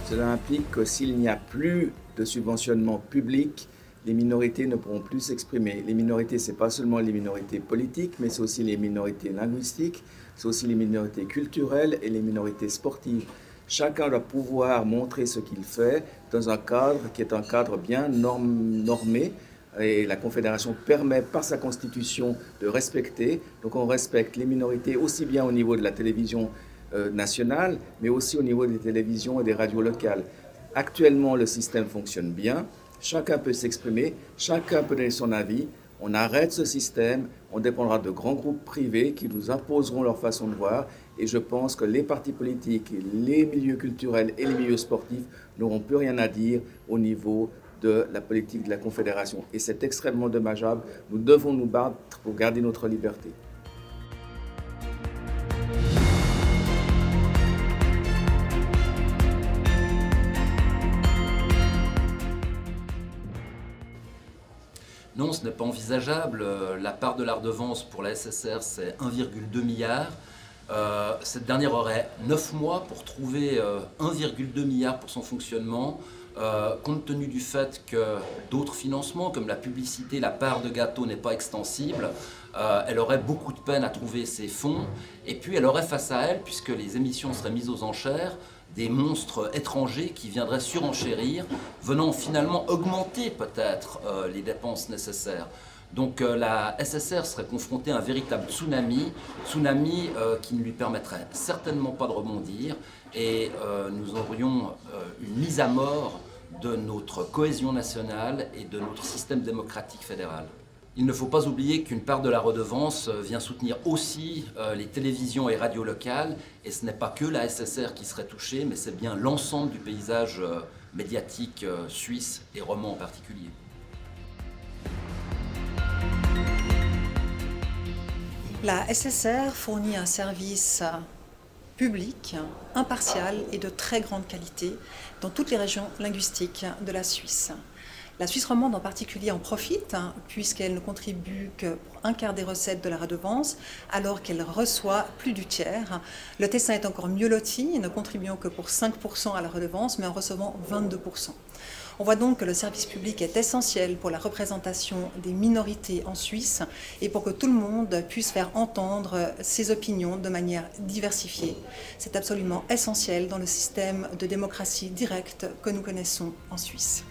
Cela implique que s'il n'y a plus de subventionnement public, les minorités ne pourront plus s'exprimer. Les minorités, ce n'est pas seulement les minorités politiques, mais c'est aussi les minorités linguistiques, c'est aussi les minorités culturelles et les minorités sportives. Chacun doit pouvoir montrer ce qu'il fait dans un cadre qui est un cadre bien normé. Et la Confédération permet par sa constitution de respecter. Donc on respecte les minorités aussi bien au niveau de la télévision nationale, mais aussi au niveau des télévisions et des radios locales. Actuellement, le système fonctionne bien. Chacun peut s'exprimer, chacun peut donner son avis. On arrête ce système, on dépendra de grands groupes privés qui nous imposeront leur façon de voir. Et je pense que les partis politiques, les milieux culturels et les milieux sportifs n'auront plus rien à dire au niveau de la politique de la Confédération. Et c'est extrêmement dommageable. Nous devons nous battre pour garder notre liberté. Non, ce n'est pas envisageable. La part de la redevance pour la SSR, c'est 1,2 milliard. Cette dernière aurait 9 mois pour trouver 1,2 milliard pour son fonctionnement. Compte tenu du fait que d'autres financements, comme la publicité, la part de gâteau n'est pas extensible, elle aurait beaucoup de peine à trouver ces fonds. Et puis elle aurait face à elle, puisque les émissions seraient mises aux enchères, des monstres étrangers qui viendraient surenchérir, venant finalement augmenter peut-être les dépenses nécessaires. Donc la SSR serait confrontée à un véritable tsunami qui ne lui permettrait certainement pas de rebondir, et nous aurions une mise à mort de notre cohésion nationale et de notre système démocratique fédéral. Il ne faut pas oublier qu'une part de la redevance vient soutenir aussi les télévisions et radios locales, et ce n'est pas que la SSR qui serait touchée, mais c'est bien l'ensemble du paysage médiatique suisse et roman en particulier. La SSR fournit un service public, impartial et de très grande qualité dans toutes les régions linguistiques de la Suisse. La Suisse romande en particulier en profite, puisqu'elle ne contribue que pour un quart des recettes de la redevance, alors qu'elle reçoit plus du tiers. Le Tessin est encore mieux loti, ne contribuant que pour 5% à la redevance, mais en recevant 22%. On voit donc que le service public est essentiel pour la représentation des minorités en Suisse et pour que tout le monde puisse faire entendre ses opinions de manière diversifiée. C'est absolument essentiel dans le système de démocratie directe que nous connaissons en Suisse.